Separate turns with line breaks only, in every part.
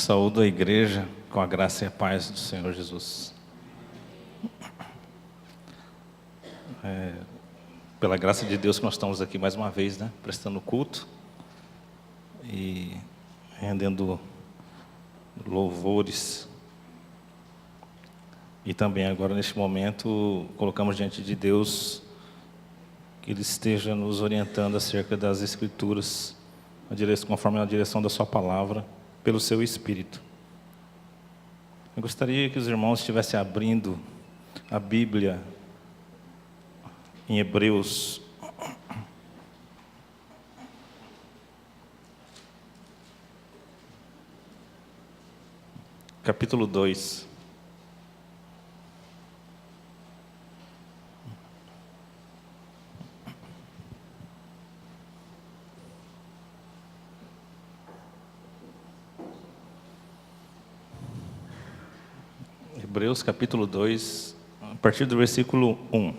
Saúdo a igreja com a graça e a paz do Senhor Jesus. Pela graça de Deus que nós estamos aqui mais uma vez, prestando culto e rendendo louvores. E também agora neste momento colocamos diante de Deus que Ele esteja nos orientando acerca das Escrituras, conforme a direção da Sua Palavra, pelo Seu Espírito. Eu gostaria que os irmãos estivessem abrindo a Bíblia em Hebreus, capítulo 2. Hebreus capítulo 2, a partir do versículo 1.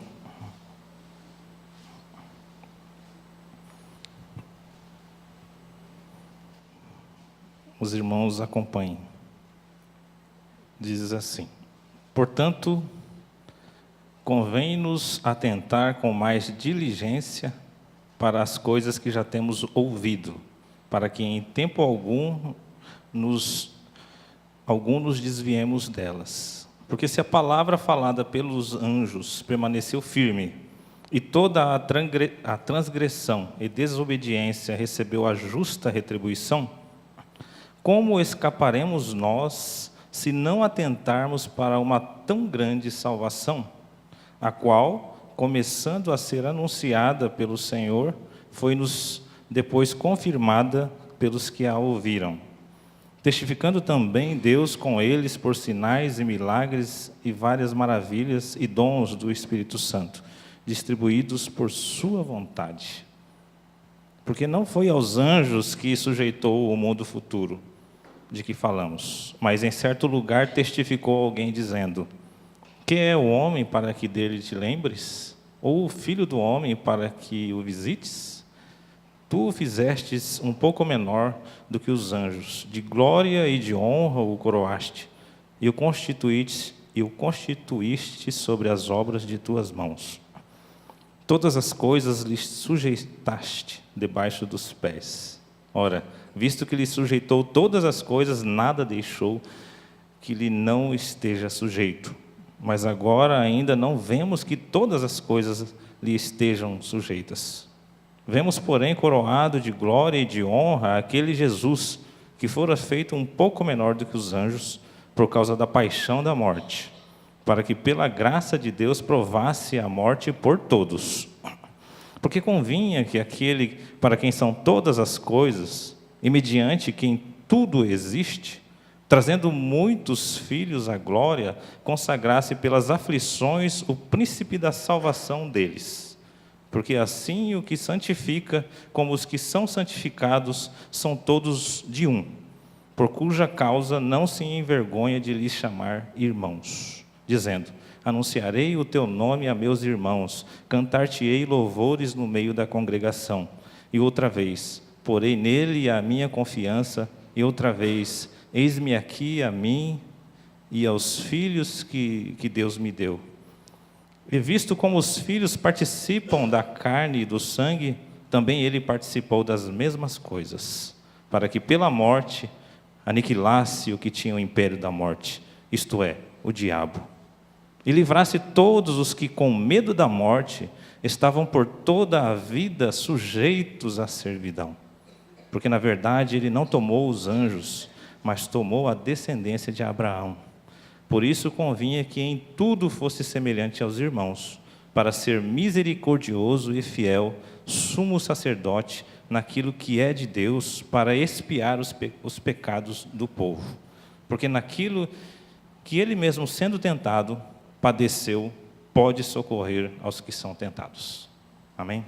Os irmãos acompanhem. Diz assim: portanto, convém-nos atentar com mais diligência para as coisas que já temos ouvido, para que em tempo algum nos desviemos delas. Porque se a palavra falada pelos anjos permaneceu firme, e toda a transgressão e desobediência recebeu a justa retribuição, como escaparemos nós se não atentarmos para uma tão grande salvação, a qual, começando a ser anunciada pelo Senhor, foi-nos depois confirmada pelos que a ouviram? Testificando também Deus com eles por sinais e milagres e várias maravilhas e dons do Espírito Santo, distribuídos por sua vontade. Porque não foi aos anjos que sujeitou o mundo futuro, de que falamos, mas em certo lugar testificou alguém dizendo: que é o homem para que dele te lembres? Ou o filho do homem para que o visites? Tu o fizestes um pouco menor do que os anjos, de glória e de honra o coroaste, e o constituíste sobre as obras de tuas mãos. Todas as coisas lhe sujeitaste debaixo dos pés. Ora, visto que lhe sujeitou todas as coisas, nada deixou que lhe não esteja sujeito. Mas agora ainda não vemos que todas as coisas lhe estejam sujeitas. Vemos, porém, coroado de glória e de honra aquele Jesus, que fora feito um pouco menor do que os anjos, por causa da paixão da morte, para que pela graça de Deus provasse a morte por todos. Porque convinha que aquele para quem são todas as coisas, e mediante quem tudo existe, trazendo muitos filhos à glória, consagrasse pelas aflições o príncipe da salvação deles. Porque assim o que santifica, como os que são santificados, são todos de um, por cuja causa não se envergonha de lhes chamar irmãos, dizendo: anunciarei o teu nome a meus irmãos, cantar-te-ei louvores no meio da congregação. E outra vez, porei nele a minha confiança, e outra vez, eis-me aqui a mim e aos filhos que Deus me deu. E visto como os filhos participam da carne e do sangue, também ele participou das mesmas coisas, para que pela morte aniquilasse o que tinha o império da morte, isto é, o diabo, e livrasse todos os que com medo da morte estavam por toda a vida sujeitos à servidão. Porque na verdade ele não tomou os anjos, mas tomou a descendência de Abraão. Por isso convinha que em tudo fosse semelhante aos irmãos, para ser misericordioso e fiel, sumo sacerdote naquilo que é de Deus, para expiar os pecados do povo. Porque naquilo que ele mesmo, sendo tentado, padeceu, pode socorrer aos que são tentados. Amém?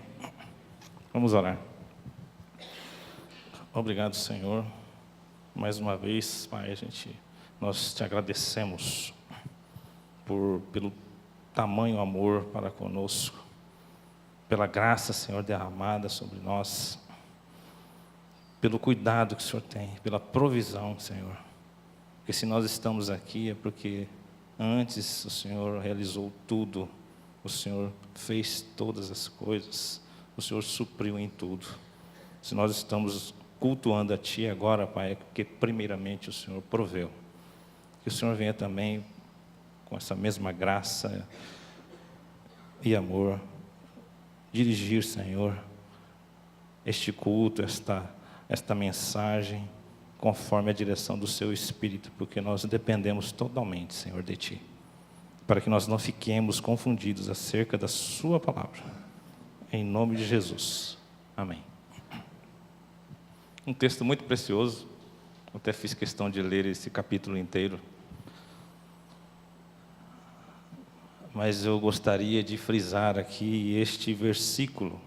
Vamos orar. Obrigado, Senhor. Mais uma vez, Pai, nós te agradecemos pelo tamanho amor para conosco, pela graça, Senhor, derramada sobre nós, pelo cuidado que o Senhor tem, pela provisão, Senhor. Porque se nós estamos aqui é porque antes o Senhor realizou tudo, o Senhor fez todas as coisas, o Senhor supriu em tudo. Se nós estamos cultuando a Ti agora, Pai, é porque primeiramente o Senhor proveu. Que o Senhor venha também com essa mesma graça e amor, dirigir, Senhor, este culto, esta mensagem, conforme a direção do Seu Espírito, porque nós dependemos totalmente, Senhor, de Ti, para que nós não fiquemos confundidos acerca da Sua palavra, em nome de Jesus, amém. Um texto muito precioso, eu até fiz questão de ler esse capítulo inteiro, mas eu gostaria de frisar aqui este versículo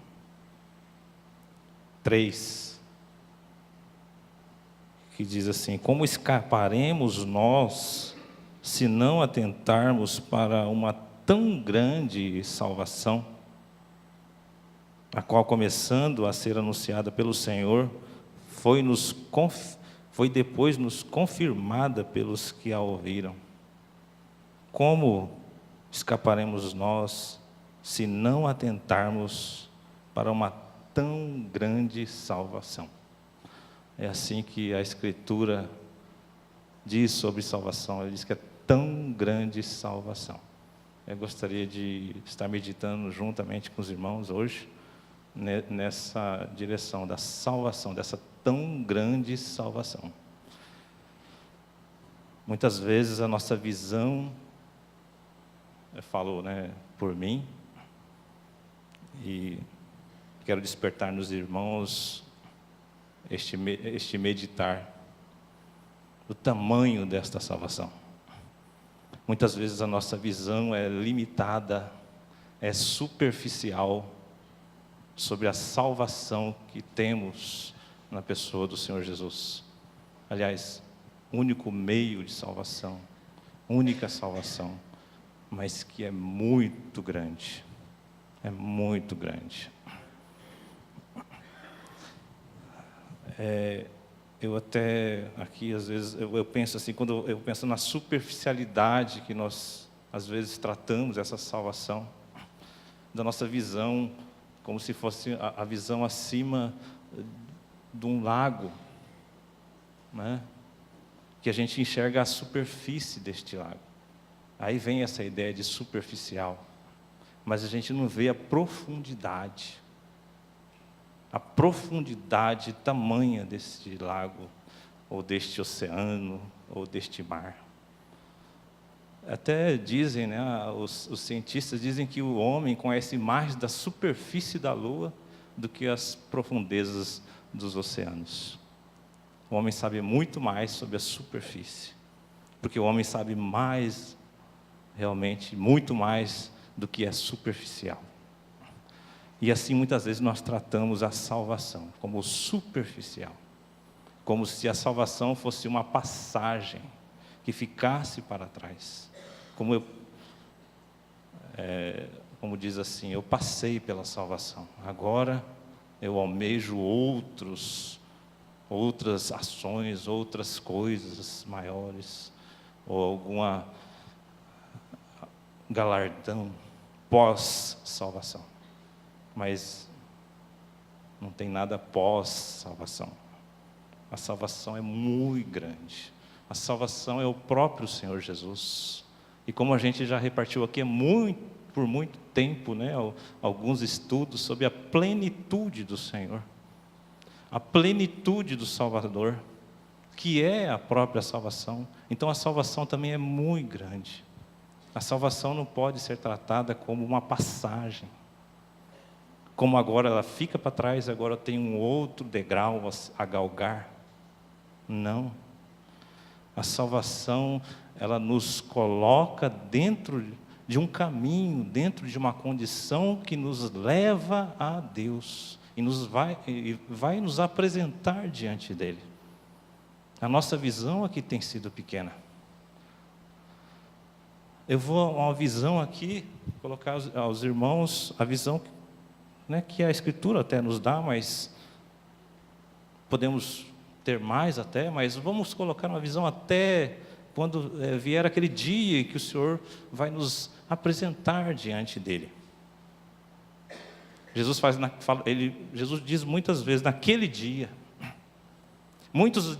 3, que diz assim: como escaparemos nós, se não atentarmos para uma tão grande salvação, a qual, começando a ser anunciada pelo Senhor, foi depois nos confirmada pelos que a ouviram. Como escaparemos nós, se não atentarmos para uma tão grande salvação? É assim que a Escritura diz sobre salvação. Ela diz que é tão grande salvação. Eu gostaria de estar meditando juntamente com os irmãos hoje nessa direção da salvação, dessa tão grande salvação. Muitas vezes a nossa visão, eu falo, por mim, e quero despertar nos irmãos este meditar do tamanho desta salvação. Muitas vezes a nossa visão é limitada, é superficial sobre a salvação que temos na pessoa do Senhor Jesus. Aliás, único meio de salvação, única salvação, mas que é muito grande. É muito grande. Eu até, aqui às vezes, eu penso assim, quando eu penso na superficialidade que nós, às vezes, tratamos essa salvação, da nossa visão, como se fosse a visão acima de um lago, que a gente enxerga a superfície deste lago. Aí vem essa ideia de superficial, mas a gente não vê a profundidade tamanha deste lago, ou deste oceano, ou deste mar. Até dizem, os cientistas dizem que o homem conhece mais da superfície da Lua do que as profundezas dos oceanos. O homem sabe muito mais sobre a superfície, porque o homem sabe mais, realmente, muito mais do que é superficial. E assim, muitas vezes, nós tratamos a salvação como superficial, como se a salvação fosse uma passagem que ficasse para trás. Como diz assim, eu passei pela salvação, agora eu almejo outras ações, outras coisas maiores, ou alguma galardão pós-salvação. Mas não tem nada pós-salvação. A salvação é muito grande. A salvação é o próprio Senhor Jesus. E como a gente já repartiu aqui por muito tempo, alguns estudos sobre a plenitude do Senhor, a plenitude do Salvador, que é a própria salvação. Então a salvação também é muito grande. A salvação não pode ser tratada como uma passagem, como agora ela fica para trás, agora tem um outro degrau a galgar. Não. A salvação, ela nos coloca dentro de um caminho, dentro de uma condição que nos leva a Deus e vai nos apresentar diante dele. A nossa visão aqui tem sido pequena. Eu vou a uma visão aqui, colocar aos irmãos a visão que a Escritura até nos dá, mas podemos ter mais até, mas vamos colocar uma visão até quando vier aquele dia que o Senhor vai nos apresentar diante dele. Jesus diz muitas vezes, naquele dia. Muitos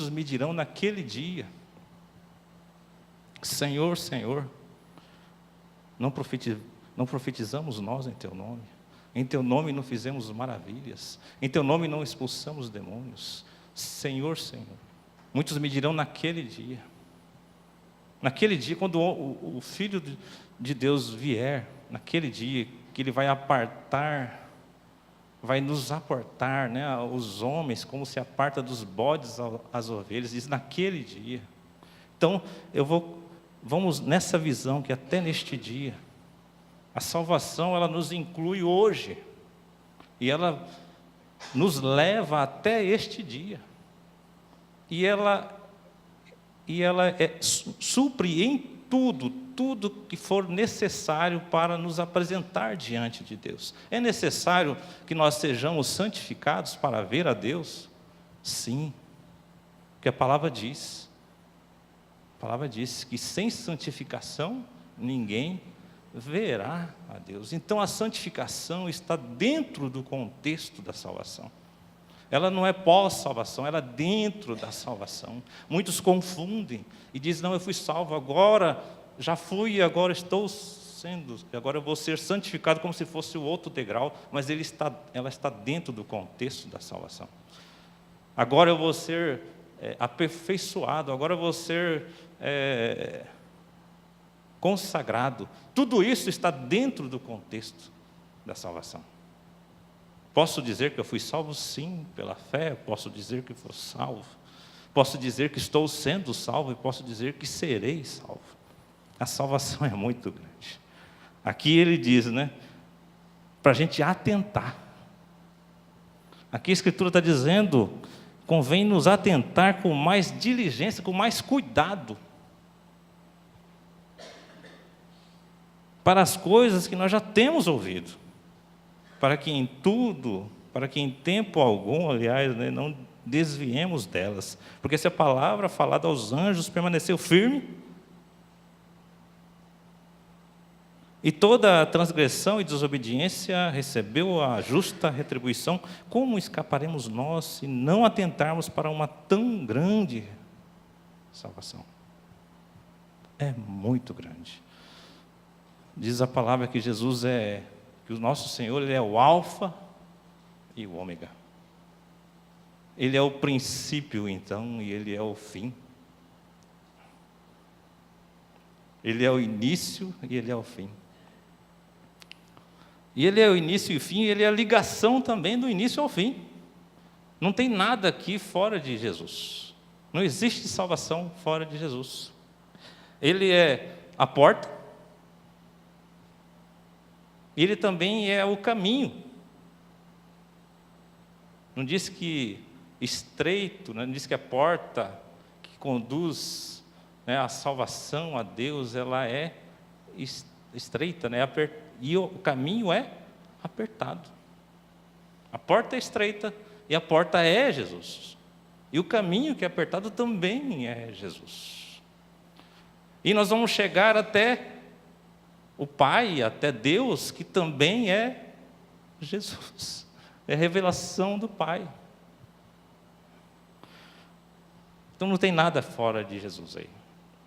me dirão naquele dia: Senhor, Senhor, não profetizamos nós em teu nome? Em teu nome não fizemos maravilhas? Em teu nome não expulsamos demônios? Senhor, Senhor. Muitos me dirão naquele dia. Naquele dia, quando o Filho de Deus vier, naquele dia que Ele vai nos apartar, né, os homens, como se aparta dos bodes as ovelhas, diz naquele dia. Então, vamos nessa visão que até neste dia, a salvação, ela nos inclui hoje, e ela nos leva até este dia, e ela supre em tudo que for necessário para nos apresentar diante de Deus. É necessário que nós sejamos santificados para ver a Deus? Sim, porque a palavra diz que sem santificação ninguém verá a Deus. Então a santificação está dentro do contexto da salvação. Ela não é pós-salvação, ela é dentro da salvação. Muitos confundem e dizem: não, eu fui salvo, agora já fui, agora agora eu vou ser santificado como se fosse o outro degrau, mas ela está dentro do contexto da salvação. Agora eu vou ser aperfeiçoado, agora eu vou ser consagrado. Tudo isso está dentro do contexto da salvação. Posso dizer que eu fui salvo, sim, pela fé. Posso dizer que fui salvo. Posso dizer que estou sendo salvo e posso dizer que serei salvo. A salvação é muito grande. Aqui ele diz, né, para a gente atentar. Aqui a Escritura está dizendo: convém nos atentar com mais diligência, com mais cuidado, para as coisas que nós já temos ouvido, para que em tempo algum, aliás, né, não desviemos delas. Porque se a palavra falada aos anjos permaneceu firme, e toda a transgressão e desobediência recebeu a justa retribuição, como escaparemos nós se não atentarmos para uma tão grande salvação? É muito grande. Diz a palavra que que o nosso Senhor, Ele é o alfa e o ômega. Ele é o princípio, então, e Ele é o fim. Ele é o início e Ele é o fim. E Ele é o início e o fim, e Ele é a ligação também do início ao fim. Não tem nada aqui fora de Jesus. Não existe salvação fora de Jesus. Ele é a porta. Ele também é o caminho. Não diz que estreito, não diz que a porta que conduz, né, a salvação a Deus, ela é estreita, né, e o caminho é apertado. A porta é estreita e a porta é Jesus. E o caminho que é apertado também é Jesus. E nós vamos chegar até o Pai, até Deus, que também é Jesus. É a revelação do Pai. Então não tem nada fora de Jesus aí.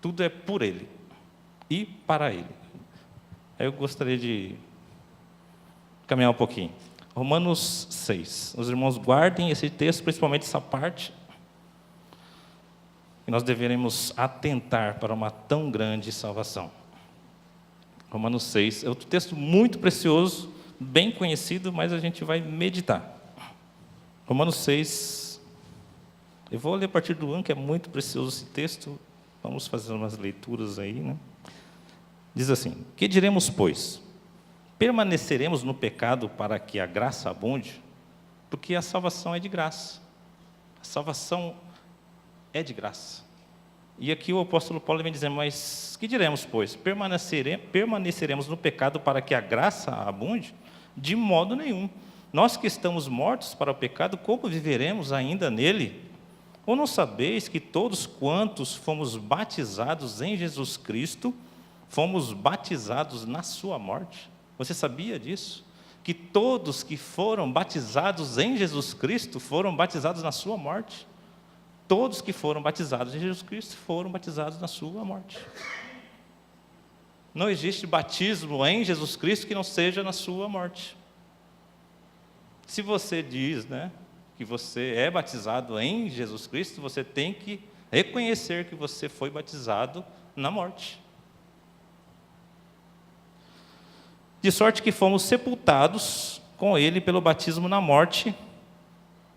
Tudo é por Ele e para Ele. Aí eu gostaria de caminhar um pouquinho. Romanos 6. Os irmãos guardem esse texto, principalmente essa parte. E nós deveremos atentar para uma tão grande salvação. Romanos 6. É outro texto muito precioso, bem conhecido, mas a gente vai meditar. Romanos 6. Eu vou ler a partir do 1, que é muito precioso esse texto. Vamos fazer umas leituras aí, né? Diz assim: que diremos, pois? Permaneceremos no pecado para que a graça abunde? Porque a salvação é de graça. A salvação é de graça. E aqui o apóstolo Paulo vem dizer: mas que diremos, pois? Permaneceremos no pecado para que a graça abunde? De modo nenhum. Nós que estamos mortos para o pecado, como viveremos ainda nele? Ou não sabeis que todos quantos fomos batizados em Jesus Cristo, fomos batizados na sua morte? Você sabia disso? Que todos que foram batizados em Jesus Cristo foram batizados na sua morte? Todos que foram batizados em Jesus Cristo foram batizados na sua morte. Não existe batismo em Jesus Cristo que não seja na sua morte. Se você diz, que você é batizado em Jesus Cristo, você tem que reconhecer que você foi batizado na morte. De sorte que fomos sepultados com Ele pelo batismo na morte,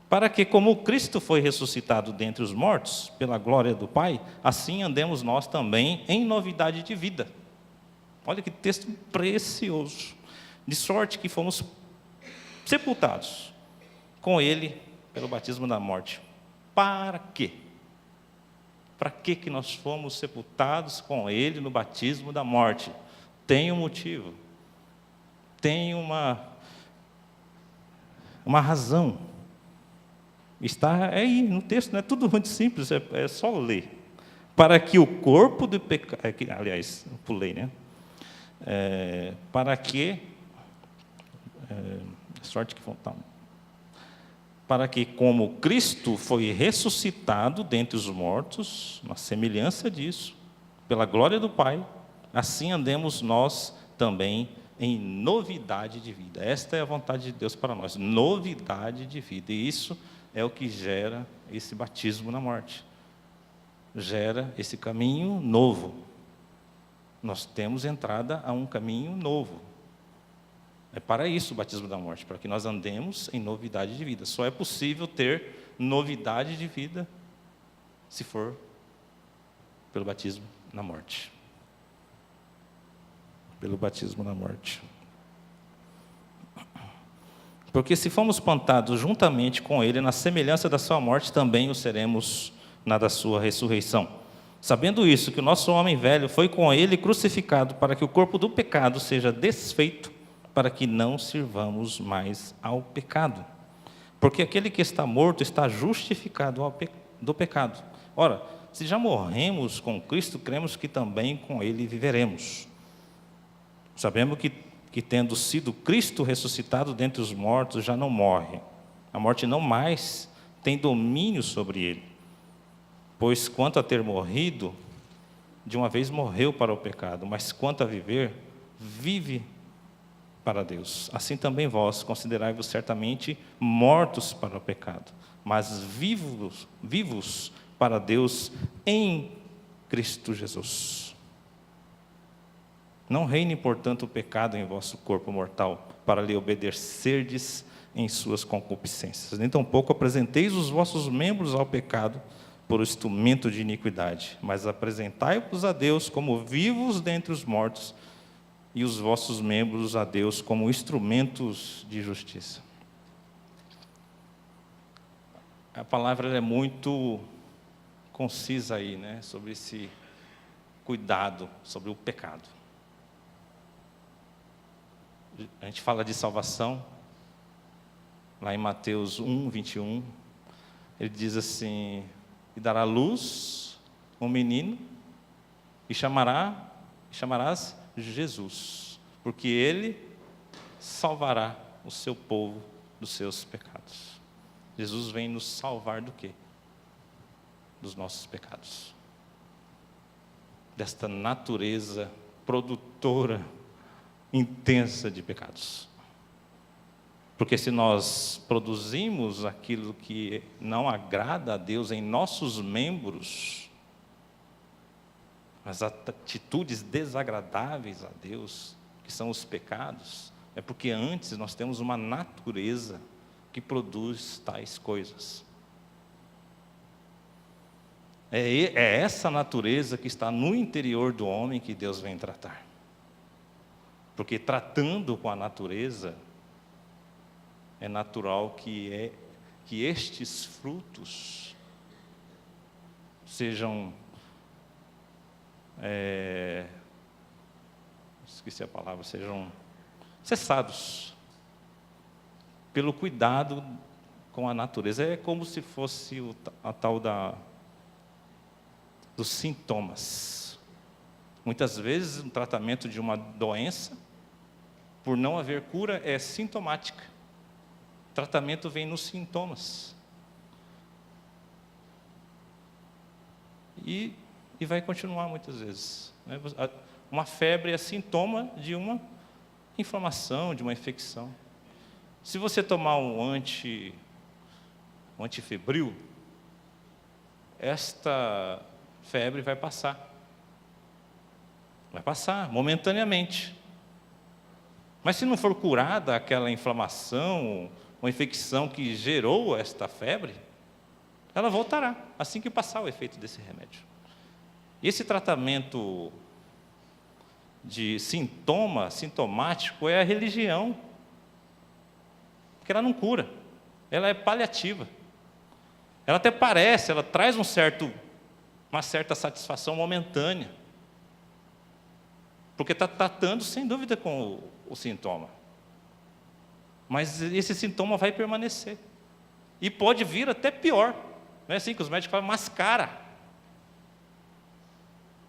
para que, como Cristo foi ressuscitado dentre os mortos, pela glória do Pai, assim andemos nós também em novidade de vida. Olha que texto precioso. De sorte que fomos sepultados com Ele pelo batismo na morte. Para quê? Para que nós fomos sepultados com Ele no batismo da morte? Tem um motivo. Tem uma razão. Está aí no texto, não é tudo muito simples, é só ler. Para que o corpo do pecado... Aliás, pulei, para que... sorte que faltava. Para que, como Cristo foi ressuscitado dentre os mortos, na semelhança disso, pela glória do Pai, assim andemos nós também em novidade de vida. Esta é a vontade de Deus para nós, novidade de vida. E isso é o que gera esse batismo na morte. Gera esse caminho novo. Nós temos entrada a um caminho novo. É para isso o batismo da morte, para que nós andemos em novidade de vida. Só é possível ter novidade de vida se for pelo batismo na morte. Pelo batismo na morte. Porque se fomos plantados juntamente com Ele na semelhança da sua morte, também o seremos na da sua ressurreição. Sabendo isso, que o nosso homem velho foi com Ele crucificado, para que o corpo do pecado seja desfeito, para que não sirvamos mais ao pecado. Porque aquele que está morto está justificado do pecado. Ora, se já morremos com Cristo, cremos que também com Ele viveremos. Sabemos que tendo sido Cristo ressuscitado dentre os mortos, já não morre. A morte não mais tem domínio sobre ele. Pois quanto a ter morrido, de uma vez morreu para o pecado, mas quanto a viver, vive para Deus. Assim também vós, considerai-vos certamente mortos para o pecado, mas vivos para Deus em Cristo Jesus. Não reine, portanto, o pecado em vosso corpo mortal, para lhe obedecerdes em suas concupiscências. Nem tampouco apresenteis os vossos membros ao pecado por instrumento de iniquidade, mas apresentai-vos a Deus como vivos dentre os mortos, e os vossos membros a Deus como instrumentos de justiça. A palavra é muito concisa aí, sobre esse cuidado, sobre o pecado. A gente fala de salvação, lá em Mateus 1:21, ele diz assim: e dará luz um menino, e chamarás Jesus, porque ele salvará o seu povo dos seus pecados. Jesus vem nos salvar do quê? Dos nossos pecados. Desta natureza produtora intensa de pecados. Porque se nós produzimos aquilo que não agrada a Deus em nossos membros, as atitudes desagradáveis a Deus, que são os pecados, é porque antes nós temos uma natureza que produz tais coisas. É essa natureza que está no interior do homem que Deus vem tratar. Porque tratando com a natureza, é natural que estes frutos sejam, esqueci a palavra, sejam cessados pelo cuidado com a natureza. É como se fosse a tal dos sintomas. Muitas vezes, o tratamento de uma doença, por não haver cura, é sintomática. O tratamento vem nos sintomas. E vai continuar muitas vezes. Uma febre é sintoma de uma inflamação, de uma infecção. Se você tomar um antifebril, esta febre vai passar. Vai passar momentaneamente. Mas se não for curada aquela inflamação, uma infecção que gerou esta febre, ela voltará, assim que passar o efeito desse remédio. E esse tratamento de sintomático é a religião, porque ela não cura, ela é paliativa. Ela até parece, ela traz uma certa satisfação momentânea, porque está tratando, sem dúvida, com o sintoma. Mas esse sintoma vai permanecer. E pode vir até pior. Não é assim que os médicos falam, mascara.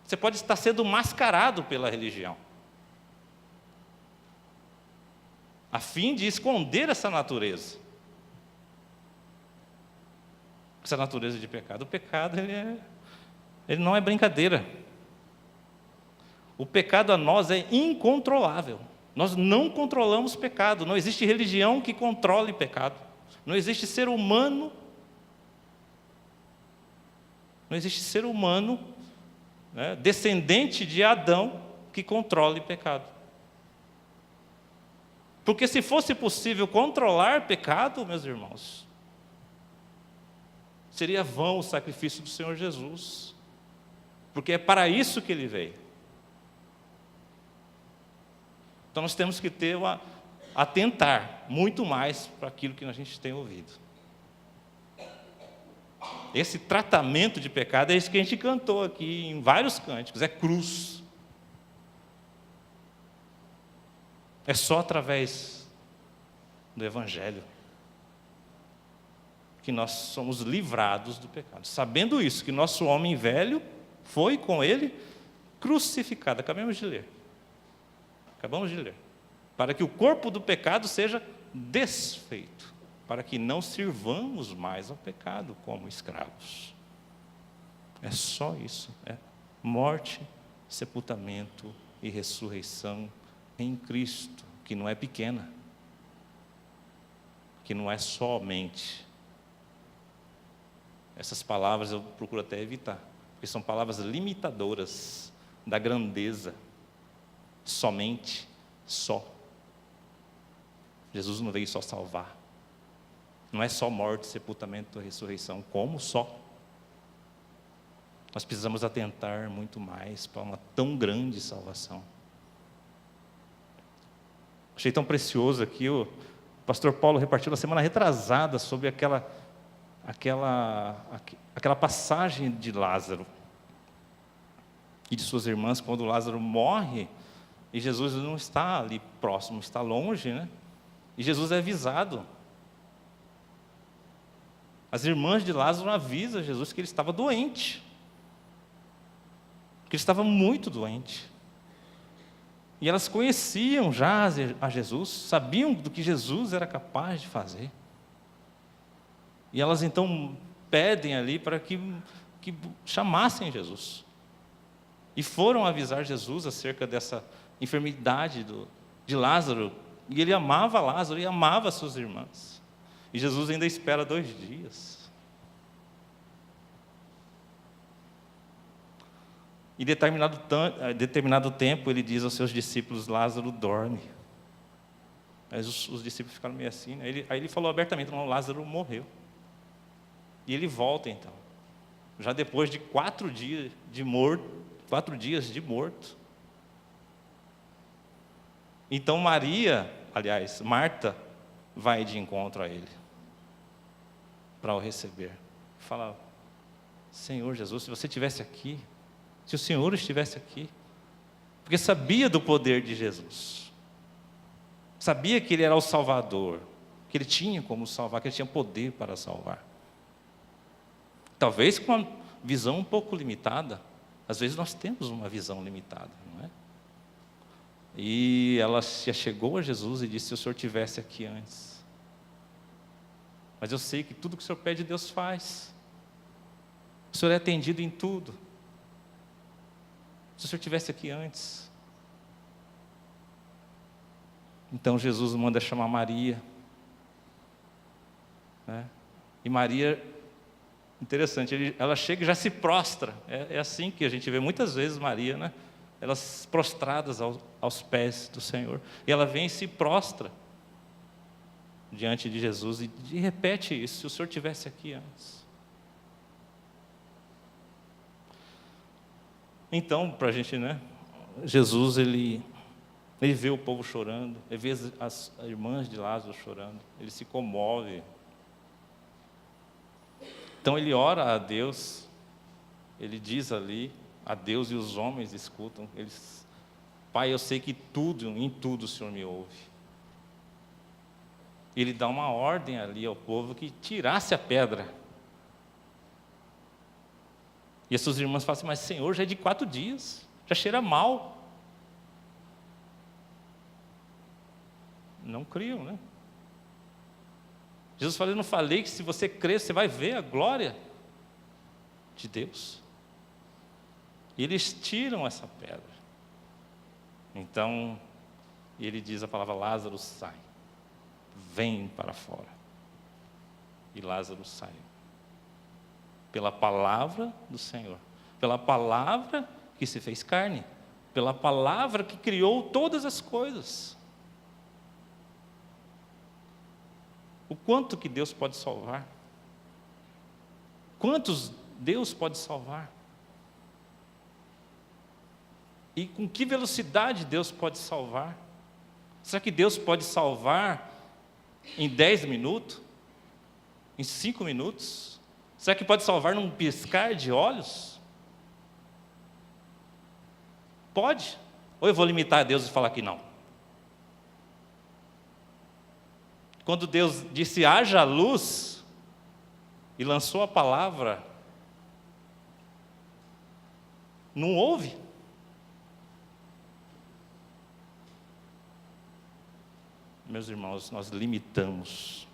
Você pode estar sendo mascarado pela religião, a fim de esconder essa natureza. Essa natureza de pecado. O pecado, ele não é brincadeira. O pecado a nós é incontrolável. Nós não controlamos pecado. Não existe religião que controle pecado. Não existe ser humano. Não existe ser humano, né, descendente de Adão, que controle pecado. Porque se fosse possível controlar pecado, meus irmãos, seria vão o sacrifício do Senhor Jesus. Porque é para isso que Ele veio. Então nós temos que atentar muito mais para aquilo que a gente tem ouvido. Esse tratamento de pecado é isso que a gente cantou aqui em vários cânticos, é cruz. É só através do Evangelho que nós somos livrados do pecado. Sabendo isso, que nosso homem velho foi com Ele crucificado. Acabamos de ler. Para que o corpo do pecado seja desfeito, para que não sirvamos mais ao pecado como escravos. É só isso. É morte, sepultamento e ressurreição em Cristo, que não é pequena, que não é somente. Essas palavras eu procuro até evitar, porque são palavras limitadoras da grandeza. Somente, só. Jesus não veio só salvar. Não é só morte, sepultamento e ressurreição, como só. Nós precisamos atentar muito mais para uma tão grande salvação. Achei tão precioso aqui, o pastor Paulo repartiu na semana retrasada sobre aquela passagem de Lázaro e de suas irmãs, quando Lázaro morre, e Jesus não está ali próximo, está longe, né? E Jesus é avisado. As irmãs de Lázaro avisam Jesus que ele estava doente, que ele estava muito doente. E elas conheciam já a Jesus, sabiam do que Jesus era capaz de fazer. E elas então pedem ali para que chamassem Jesus. E foram avisar Jesus acerca dessa enfermidade de Lázaro. E ele amava Lázaro e amava suas irmãs. E Jesus ainda espera 2 dias. E determinado tempo ele diz aos seus discípulos, Lázaro dorme. Mas os discípulos ficaram meio assim, né? Aí ele falou abertamente, não, Lázaro morreu. E ele volta então, já depois de 4 dias de morto. Então Marta vai de encontro a ele, para o receber. Fala, Senhor Jesus, se você estivesse aqui, se o Senhor estivesse aqui, porque sabia do poder de Jesus, sabia que Ele era o Salvador, que Ele tinha como salvar, que Ele tinha poder para salvar. Talvez com uma visão um pouco limitada. Às vezes nós temos uma visão limitada, não é? E ela se chegou a Jesus e disse: se o Senhor tivesse aqui antes. Mas eu sei que tudo que o Senhor pede, Deus faz. O Senhor é atendido em tudo. Se o Senhor tivesse aqui antes. Então Jesus manda chamar Maria. Né? E Maria, interessante, ela chega e já se prostra. É assim que a gente vê muitas vezes Maria, né? Elas prostradas aos pés do Senhor. E ela vem e se prostra diante de Jesus e repete isso: se o Senhor tivesse aqui antes. Então, para a gente, né? Jesus, ele vê o povo chorando, ele vê as irmãs de Lázaro chorando, ele se comove. Então ele ora a Deus, ele diz ali a Deus, e os homens escutam. Eles: Pai, eu sei que em tudo o Senhor me ouve. Ele dá uma ordem ali ao povo que tirasse a pedra. E as suas irmãs falam assim: mas Senhor, já é de 4 dias, já cheira mal. Não criam, né? Jesus falou: eu não falei que se você crer, você vai ver a glória de Deus? E eles tiram essa pedra. Então, ele diz a palavra: Lázaro, sai, vem para fora. E Lázaro saiu. Pela palavra do Senhor, pela palavra que se fez carne, pela palavra que criou todas as coisas. O quanto que Deus pode salvar? Quantos Deus pode salvar? E com que velocidade Deus pode salvar? Será que Deus pode salvar em 10 minutos? Em 5 minutos? Será que pode salvar num piscar de olhos? Pode? Ou eu vou limitar a Deus e falar que não? Quando Deus disse: haja luz, e lançou a palavra, não houve? Meus irmãos, nós limitamos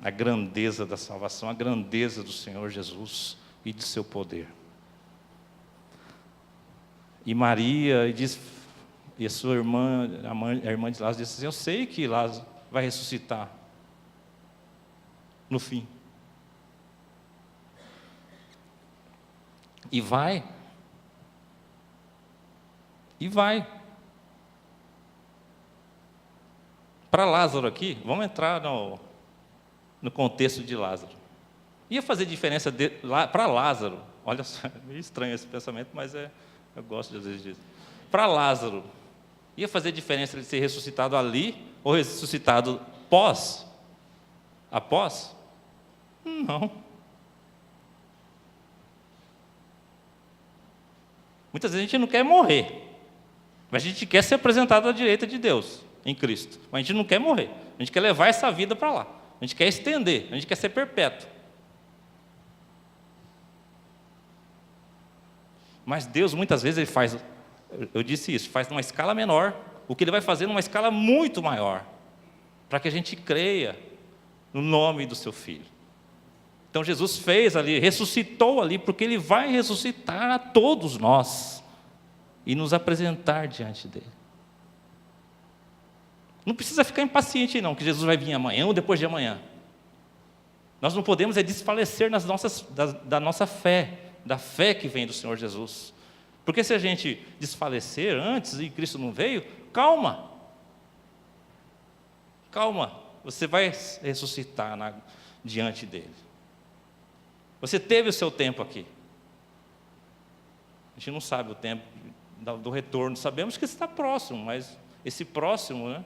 a grandeza da salvação, a grandeza do Senhor Jesus e de seu poder. E Maria e a sua irmã, a irmã de Lázaro, disse assim: eu sei que Lázaro vai ressuscitar no fim. E vai. Para Lázaro aqui, vamos entrar no contexto de Lázaro. Ia fazer diferença para Lázaro, olha só, é meio estranho esse pensamento, mas eu gosto de às vezes disso. Para Lázaro, ia fazer diferença ele ser ressuscitado ali ou ressuscitado após? Não. Muitas vezes a gente não quer morrer, mas a gente quer ser apresentado à direita de Deus, em Cristo. Mas a gente não quer morrer, a gente quer levar essa vida para lá. A gente quer estender, a gente quer ser perpétuo. Mas Deus, muitas vezes, Ele faz, eu disse isso, faz numa escala menor, o que Ele vai fazer numa escala muito maior, para que a gente creia no nome do Seu Filho. Então Jesus fez ali, ressuscitou ali, porque Ele vai ressuscitar a todos nós, e nos apresentar diante dEle. Não precisa ficar impaciente não, que Jesus vai vir amanhã ou depois de amanhã. Nós não podemos desfalecer da nossa fé, da fé que vem do Senhor Jesus. Porque se a gente desfalecer antes e Cristo não veio, calma, você vai ressuscitar diante dEle. Você teve o seu tempo aqui. A gente não sabe o tempo do retorno, sabemos que está próximo, mas esse próximo, né?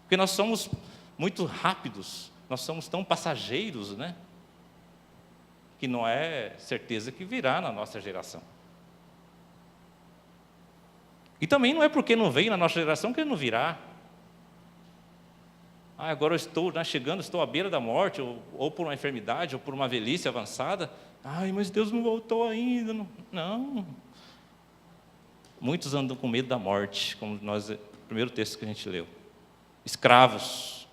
Porque nós somos muito rápidos, nós somos tão passageiros, né? Que não é certeza que virá na nossa geração. E também não é porque não veio na nossa geração que ele não virá. agora eu estou chegando, estou à beira da morte, ou por uma enfermidade, ou por uma velhice avançada. Mas Deus não voltou ainda. Não. Muitos andam com medo da morte, como o primeiro texto que a gente leu. Escravos,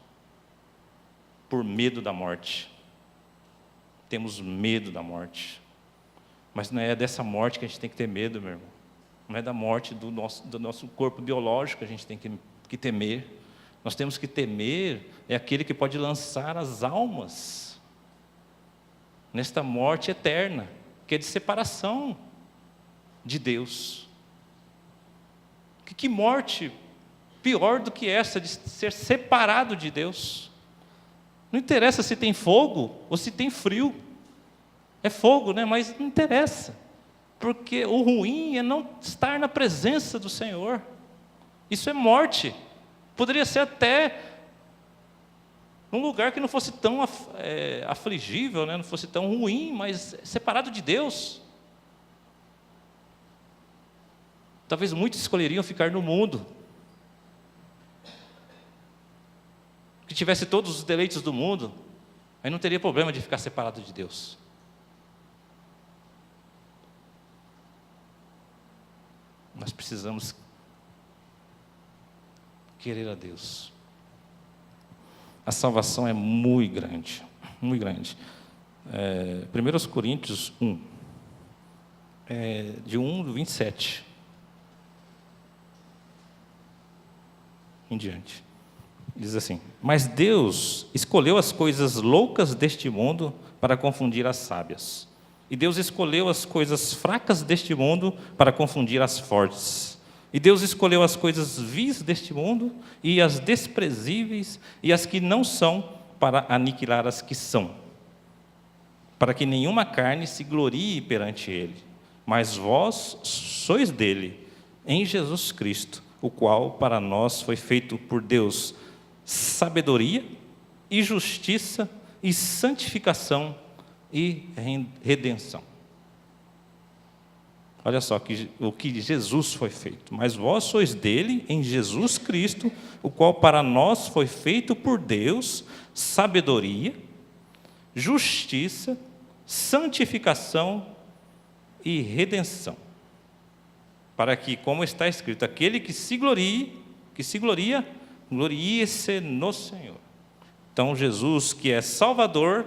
por medo da morte. Temos medo da morte. Mas não é dessa morte que a gente tem que ter medo, meu irmão. Não é da morte do nosso corpo biológico que a gente tem que temer. Nós temos que temer aquele que pode lançar as almas nesta morte eterna, que é de separação de Deus. Que morte pior do que essa, de ser separado de Deus? Não interessa se tem fogo ou se tem frio. É fogo, né? Mas não interessa. Porque o ruim é não estar na presença do Senhor. Isso é morte. Poderia ser até num lugar que não fosse tão afligível, né? Não fosse tão ruim, mas separado de Deus. Talvez muitos escolheriam ficar no mundo, que tivesse todos os deleites do mundo, aí não teria problema de ficar separado de Deus. Nós precisamos querer a Deus. A salvação é muito grande, muito grande. 1 Coríntios 1, de 1:27 em diante. Diz assim: mas Deus escolheu as coisas loucas deste mundo para confundir as sábias. E Deus escolheu as coisas fracas deste mundo para confundir as fortes. E Deus escolheu as coisas vis deste mundo e as desprezíveis e as que não são para aniquilar as que são, para que nenhuma carne se glorie perante Ele. Mas vós sois dele, em Jesus Cristo, o qual para nós foi feito por Deus sabedoria e justiça e santificação e redenção. Olha só o que Jesus foi feito. Mas vós sois dele em Jesus Cristo, o qual para nós foi feito por Deus sabedoria, justiça, santificação e redenção. Para que, como está escrito, aquele que se gloria, glorie-se no Senhor. Então Jesus, que é Salvador,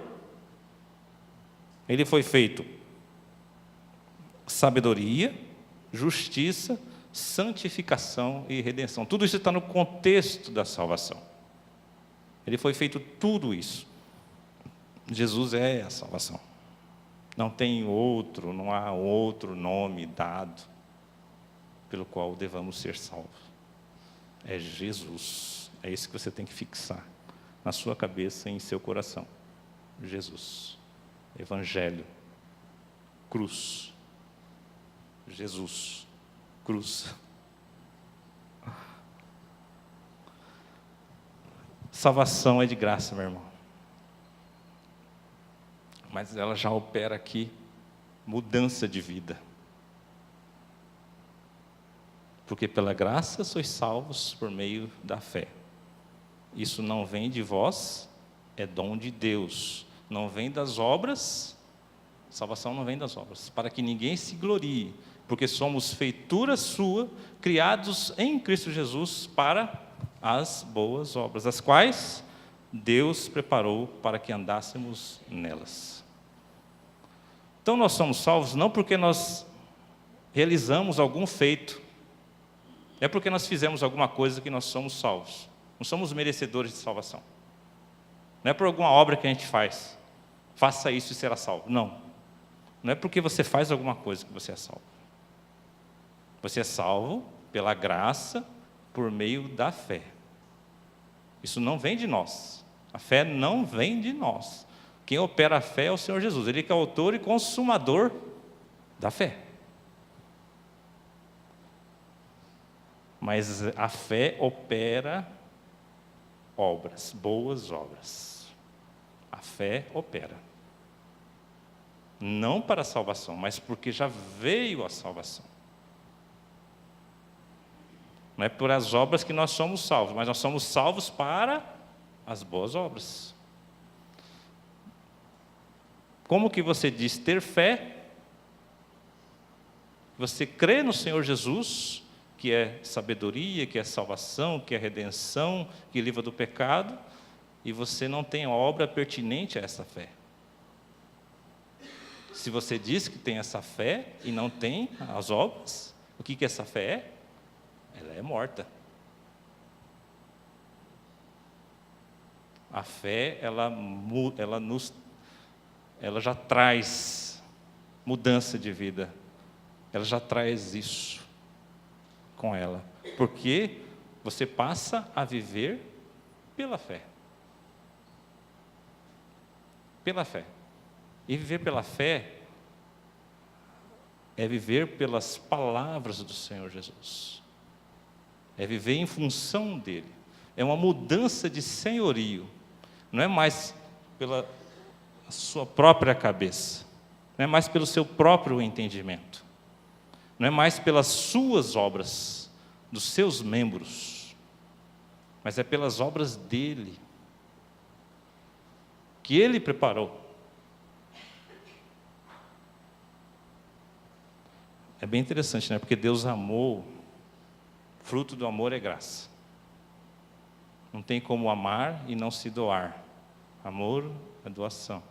Ele foi feito sabedoria, justiça, santificação e redenção. Tudo isso está no contexto da salvação. Ele foi feito tudo isso. Jesus é a salvação. Não tem outro, não há outro nome dado pelo qual devamos ser salvos. É Jesus. É isso que você tem que fixar na sua cabeça e em seu coração. Jesus. Evangelho. Cruz. Jesus. Cruz. Salvação é de graça, meu irmão. Mas ela já opera aqui mudança de vida. Porque pela graça sois salvos por meio da fé. Isso não vem de vós, é dom de Deus. Não vem das obras, salvação não vem das obras, para que ninguém se glorie, porque somos feitura sua, criados em Cristo Jesus para as boas obras, as quais Deus preparou para que andássemos nelas. Então nós somos salvos não porque nós realizamos algum feito, é porque nós fizemos alguma coisa que nós somos salvos. Não somos merecedores de salvação. Não é por alguma obra que a gente faz. Faça isso e será salvo. Não. Não é porque você faz alguma coisa que você é salvo. Você é salvo pela graça, por meio da fé. Isso não vem de nós. A fé não vem de nós. Quem opera a fé é o Senhor Jesus. Ele que é autor e consumador da fé. Mas a fé opera obras, boas obras. A fé opera. Não para a salvação, mas porque já veio a salvação. Não é por as obras que nós somos salvos, mas nós somos salvos para as boas obras. Como que você diz ter fé? Você crê no Senhor Jesus, que é sabedoria, que é salvação, que é redenção, que livra do pecado, e você não tem obra pertinente a essa fé. Se você diz que tem essa fé e não tem as obras, o que essa fé é? Ela é morta. A fé, ela já traz mudança de vida. Ela já traz isso com ela. Porque você passa a viver pela fé. Pela fé. E viver pela fé é viver pelas palavras do Senhor Jesus. É viver em função dele. É uma mudança de senhorio. Não é mais pela sua própria cabeça. Não é mais pelo seu próprio entendimento. Não é mais pelas suas obras, dos seus membros. Mas é pelas obras dele. Que ele preparou. É bem interessante, né? Porque Deus amou, fruto do amor é graça. Não tem como amar e não se doar. Amor é doação.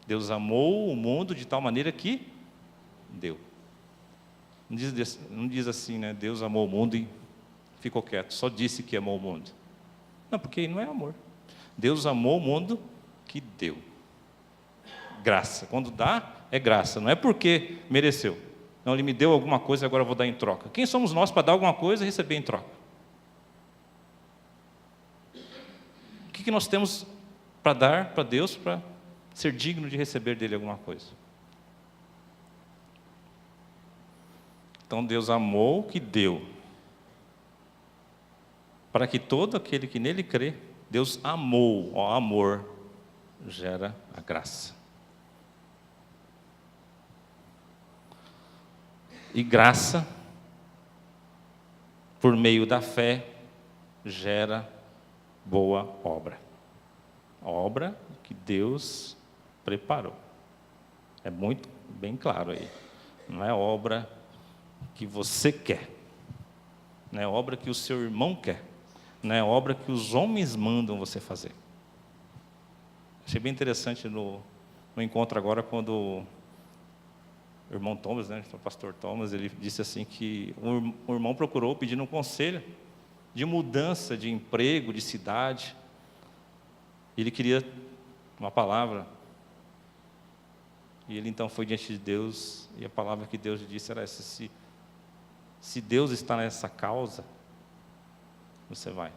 Deus amou o mundo de tal maneira que deu. Não diz assim, né? Deus amou o mundo e ficou quieto, só disse que amou o mundo. Não, porque não é amor. Deus amou o mundo que deu. Graça. Quando dá, é graça. Não é porque mereceu. Não, ele me deu alguma coisa, agora eu vou dar em troca. Quem somos nós para dar alguma coisa e receber em troca? O que nós temos para dar para Deus, para ser digno de receber dele alguma coisa? Então Deus amou que deu. Para que todo aquele que nele crê, Deus amou. O amor gera a graça. E graça, por meio da fé, gera boa obra. A obra que Deus preparou. É muito bem claro aí. Não é obra que você quer. Não é obra que o seu irmão quer. Não é obra que os homens mandam você fazer. Achei bem interessante no encontro agora, quando o irmão Thomas, né, o pastor Thomas, ele disse assim que o irmão procurou pedindo um conselho de mudança de emprego, de cidade. Ele queria uma palavra. E ele então foi diante de Deus, e a palavra que Deus lhe disse era essa: se Deus está nessa causa, você vai.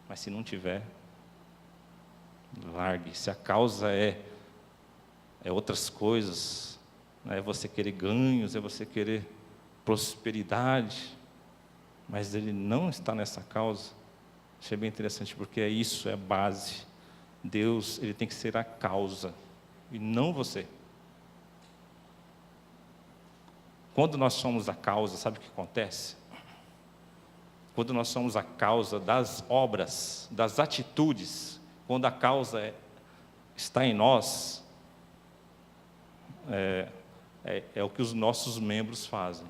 Mas se não tiver, largue. Se a causa é outras coisas, é você querer ganhos, é você querer prosperidade, mas ele não está nessa causa. Achei bem interessante, porque isso é a base. Deus, ele tem que ser a causa, e não você. Quando nós somos a causa, sabe o que acontece? Quando nós somos a causa das obras, das atitudes, quando a causa está em nós, é o que os nossos membros fazem.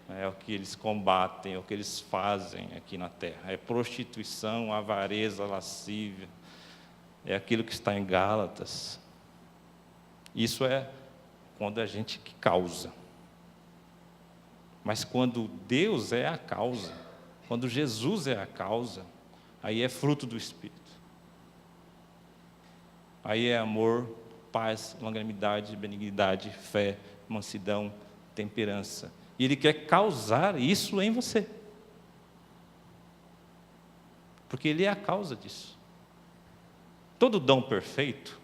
É o que eles combatem, é o que eles fazem aqui na terra. É prostituição, avareza, lascívia. É aquilo que está em Gálatas. Isso é quando a gente que causa. Mas quando Deus é a causa, quando Jesus é a causa, aí é fruto do Espírito. Aí é amor, paz, longanimidade, benignidade, fé, mansidão, temperança. E Ele quer causar isso em você. Porque Ele é a causa disso. Todo dom perfeito,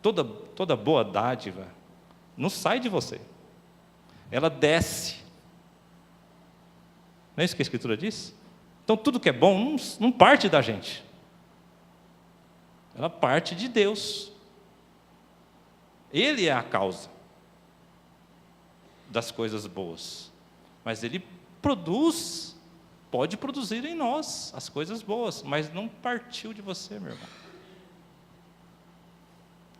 toda boa dádiva, não sai de você. Ela desce. Não é isso que a Escritura diz? Então tudo que é bom não parte da gente. Ela parte de Deus. Ele é a causa das coisas boas. Mas Ele produz pode produzir em nós as coisas boas, mas não partiu de você, meu irmão.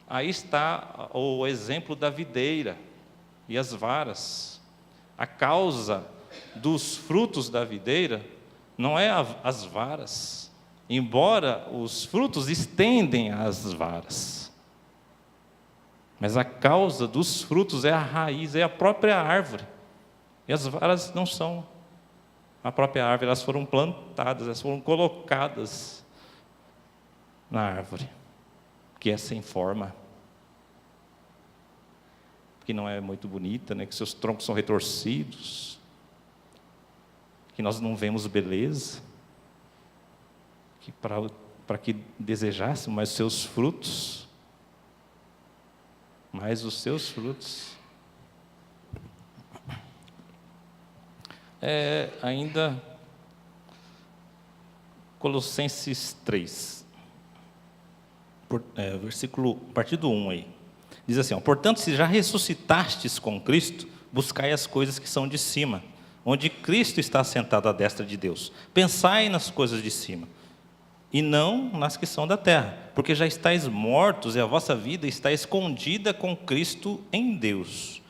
Aí está o exemplo da videira e as varas. A causa dos frutos da videira não é as varas, embora os frutos estendem as varas. Mas a causa dos frutos é a raiz, é a própria árvore. E as varas não são a própria árvore, elas foram plantadas, elas foram colocadas na árvore, que é sem forma, que não é muito bonita, né? Que seus troncos são retorcidos, que nós não vemos beleza, que para que desejássemos mais seus frutos, mais os seus frutos. Ainda Colossenses 3, versículo, a partir do 1 aí, diz assim, portanto, se já ressuscitastes com Cristo, buscai as coisas que são de cima, onde Cristo está sentado à destra de Deus. Pensai nas coisas de cima, e não nas que são da terra, porque já estáis mortos, e a vossa vida está escondida com Cristo em Deus.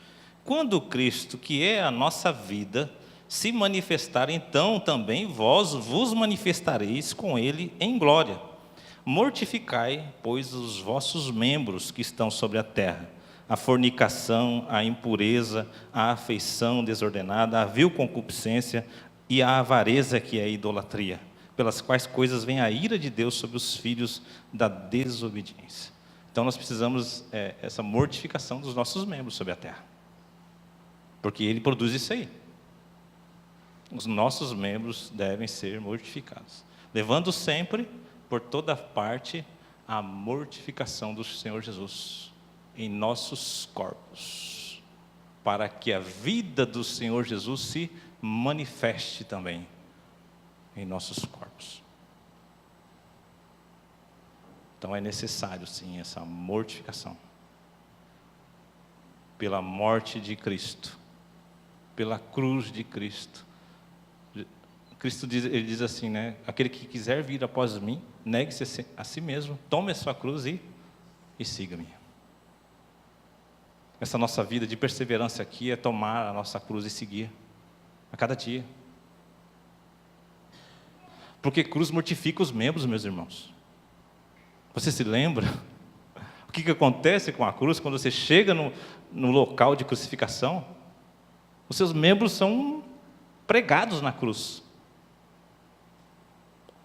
Quando Cristo, que é a nossa vida, se manifestar, então também vós vos manifestareis com Ele em glória. Mortificai, pois, os vossos membros que estão sobre a terra, a fornicação, a impureza, a afeição desordenada, a vil concupiscência e a avareza, que é a idolatria, pelas quais coisas vem a ira de Deus sobre os filhos da desobediência. Então nós precisamos essa mortificação dos nossos membros sobre a terra, porque Ele produz isso aí. Os nossos membros devem ser mortificados, levando sempre, por toda parte, a mortificação do Senhor Jesus em nossos corpos, para que a vida do Senhor Jesus se manifeste também em nossos corpos. Então é necessário, sim, essa mortificação, pela morte de Cristo, pela cruz de Cristo. Cristo diz, ele diz assim, né? Aquele que quiser vir após mim, negue-se a si mesmo, tome a sua cruz e siga-me. Essa nossa vida de perseverança aqui é tomar a nossa cruz e seguir a cada dia. Porque cruz mortifica os membros, meus irmãos. Você se lembra o que acontece com a cruz quando você chega no local de crucificação? Os seus membros são pregados na cruz.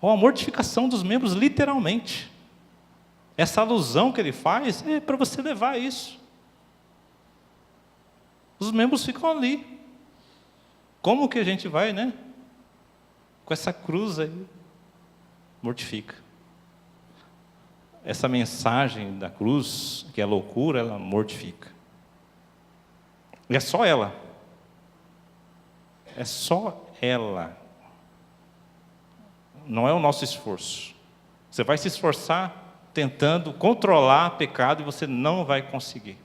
Ou a mortificação dos membros, literalmente. Essa alusão que ele faz é para você levar isso. Os membros ficam ali. Como que a gente vai, né? Com essa cruz aí. Mortifica. Essa mensagem da cruz, que é loucura, ela mortifica. E é só ela. É só ela. Não é o nosso esforço. Você vai se esforçar tentando controlar o pecado e você não vai conseguir.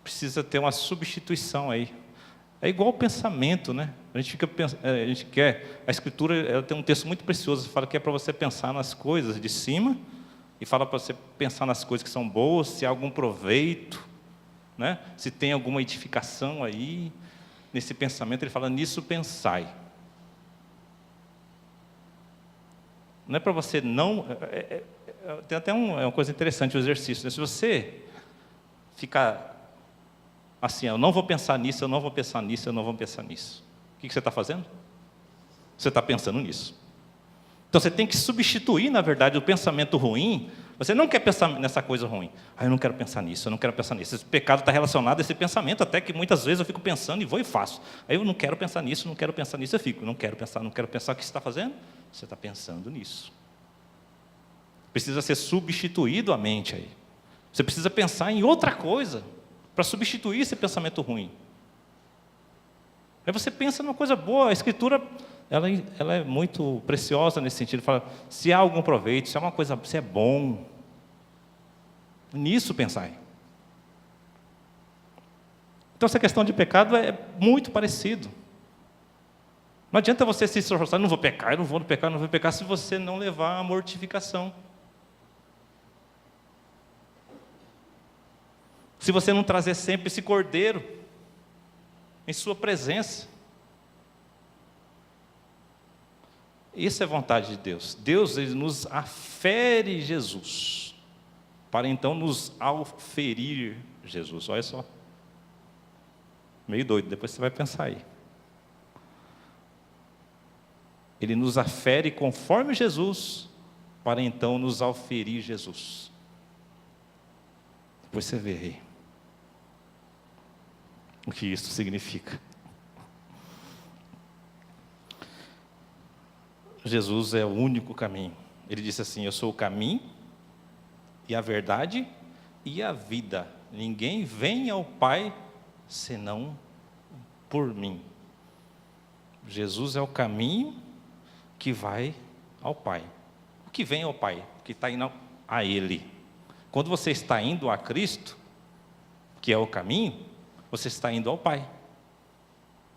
Precisa ter uma substituição aí. É igual o pensamento, né? A gente quer. A Escritura, ela tem um texto muito precioso. Fala que é para você pensar nas coisas de cima e fala para você pensar nas coisas que são boas, se há algum proveito, né? Se tem alguma edificação aí nesse pensamento. Ele fala: nisso pensai. Não é para você não... tem até uma coisa interessante o exercício, né? Se você ficar assim, eu não vou pensar nisso, eu não vou pensar nisso, eu não vou pensar nisso, o que você está fazendo? Você está pensando nisso. Então você tem que substituir, na verdade, o pensamento ruim. Você não quer pensar nessa coisa ruim. Eu não quero pensar nisso, eu não quero pensar nisso. Esse pecado está relacionado a esse pensamento, até que muitas vezes eu fico pensando e vou e faço. Aí eu não quero pensar nisso, não quero pensar nisso, eu fico. Não quero pensar. O que você está fazendo? Você está pensando nisso. Precisa ser substituído a mente aí. Você precisa pensar em outra coisa para substituir esse pensamento ruim. Aí você pensa numa coisa boa. A Escritura, ela é muito preciosa nesse sentido. Fala, se há algum proveito, se há uma coisa, se é bom, nisso pensai. Então essa questão de pecado é muito parecido. Não adianta você se esforçar, não vou pecar, eu não vou pecar, não vou pecar, se você não levar a mortificação. Se você não trazer sempre esse cordeiro em sua presença. Isso é vontade de Deus. Deus, Ele nos afere Jesus, para então nos auferir Jesus. Olha só. Meio doido, depois você vai pensar aí. Ele nos afere conforme Jesus, para então nos auferir Jesus. Depois você vê aí o que isso significa. Jesus é o único caminho. Ele disse assim: eu sou o caminho, e a verdade, e a vida. Ninguém vem ao Pai, senão por mim. Jesus é o caminho que vai ao Pai. O que vem ao Pai? O que está indo a Ele. Quando você está indo a Cristo, que é o caminho, você está indo ao Pai.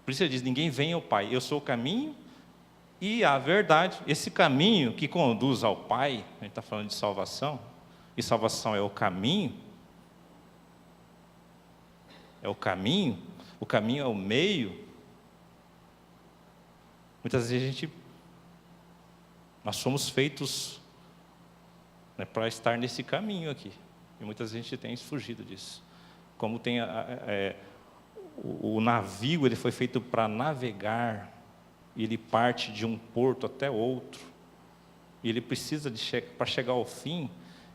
Por isso ele diz: ninguém vem ao Pai. Eu sou o caminho e a verdade. Esse caminho que conduz ao Pai, a gente está falando de salvação, e salvação é o caminho. É o caminho é o meio. Muitas vezes nós somos feitos, né, para estar nesse caminho aqui, e muitas vezes a gente tem fugido disso. Como tem o navio, ele foi feito para navegar, e ele parte de um porto até outro, e ele precisa, para chegar ao fim,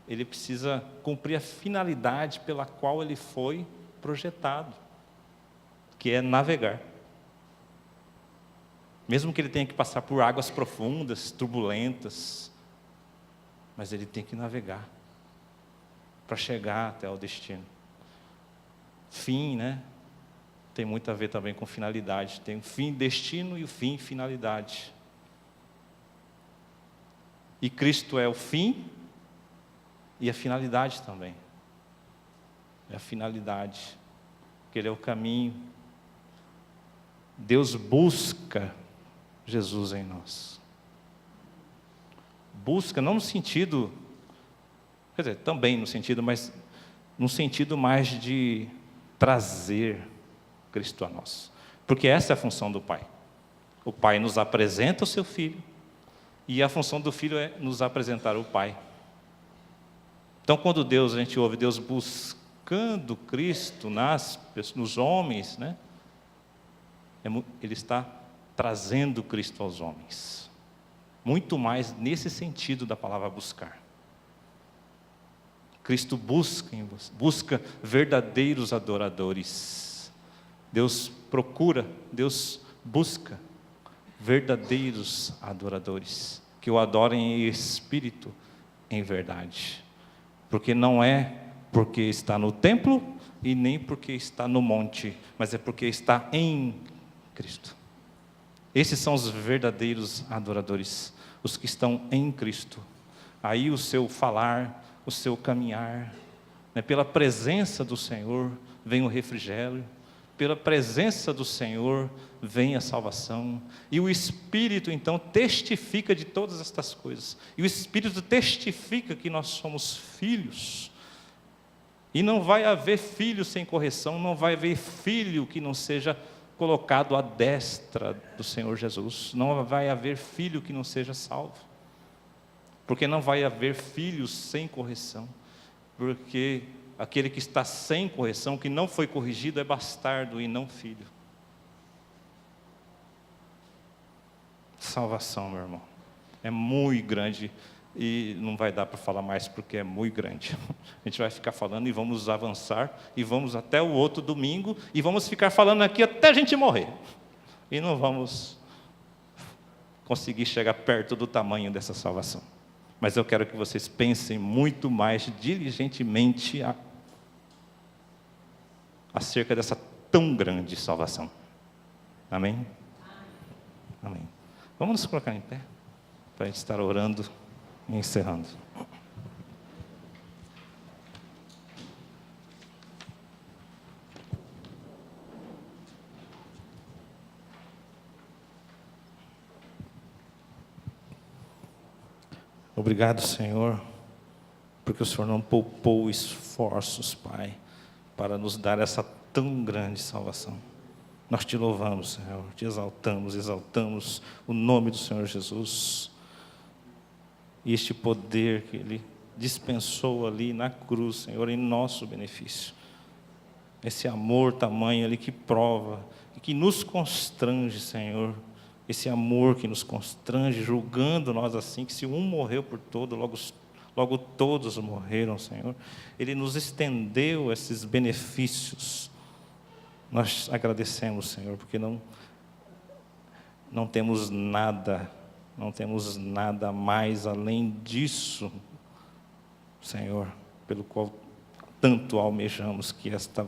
ele precisa cumprir a finalidade pela qual ele foi projetado, que é navegar. Mesmo que ele tenha que passar por águas profundas, turbulentas, mas ele tem que navegar para chegar até o destino. Fim, né? Tem muito a ver também com finalidade. Tem o fim, destino, e o fim, finalidade. E Cristo é o fim e a finalidade também. É a finalidade, porque Ele é o caminho. Deus busca Jesus em nós. Busca não no sentido, quer dizer, também no sentido, mas no sentido mais de trazer Cristo a nós. Porque essa é a função do Pai. O Pai nos apresenta o seu Filho, e a função do Filho é nos apresentar o Pai. Então, quando a gente ouve Deus buscando Cristo nos homens, né? Ele está trazendo Cristo aos homens. Muito mais nesse sentido da palavra buscar. Cristo busca verdadeiros adoradores. Deus busca verdadeiros adoradores, que o adorem em espírito, em verdade. Porque não é porque está no templo e nem porque está no monte, mas é porque está em Cristo. Esses são os verdadeiros adoradores, os que estão em Cristo. Aí o seu falar, o seu caminhar, né, pela presença do Senhor vem o refrigério, pela presença do Senhor vem a salvação, e o Espírito então testifica de todas estas coisas, e o Espírito testifica que nós somos filhos, e não vai haver filho sem correção, não vai haver filho que não seja colocado à destra do Senhor Jesus, não vai haver filho que não seja salvo, porque não vai haver filhos sem correção, porque aquele que está sem correção, que não foi corrigido, é bastardo e não filho. Salvação, meu irmão, é muito grande, e não vai dar para falar mais porque é muito grande. A gente vai ficar falando e vamos avançar, e vamos até o outro domingo, e vamos ficar falando aqui até a gente morrer, e não vamos conseguir chegar perto do tamanho dessa salvação. Mas eu quero que vocês pensem muito mais diligentemente acerca dessa tão grande salvação. Amém? Amém. Vamos nos colocar em pé, para a gente estar orando e encerrando. Obrigado, Senhor, porque o Senhor não poupou esforços, Pai, para nos dar essa tão grande salvação. Nós te louvamos, Senhor, te exaltamos o nome do Senhor Jesus. E este poder que Ele dispensou ali na cruz, Senhor, em nosso benefício. Esse amor tamanho ali que prova e que nos constrange, Senhor. Esse amor que nos constrange, julgando nós assim, que se um morreu por todo, logo todos morreram, Senhor. Ele nos estendeu esses benefícios. Nós agradecemos, Senhor, porque não temos nada mais além disso, Senhor, pelo qual tanto almejamos, que esta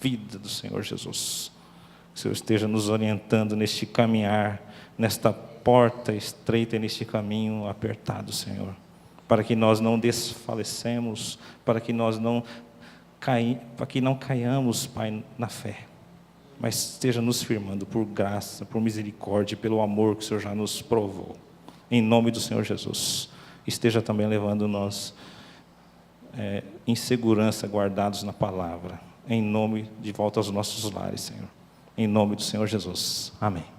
vida do Senhor Jesus. Que o Senhor esteja nos orientando neste caminhar, nesta porta estreita, neste caminho apertado, Senhor, para que nós não desfalecemos, para que não caiamos, Pai, na fé, mas esteja nos firmando por graça, por misericórdia, pelo amor que o Senhor já nos provou. Em nome do Senhor Jesus. Esteja também levando nós em segurança, guardados na palavra. Em nome, de volta aos nossos lares, Senhor. Em nome do Senhor Jesus. Amém.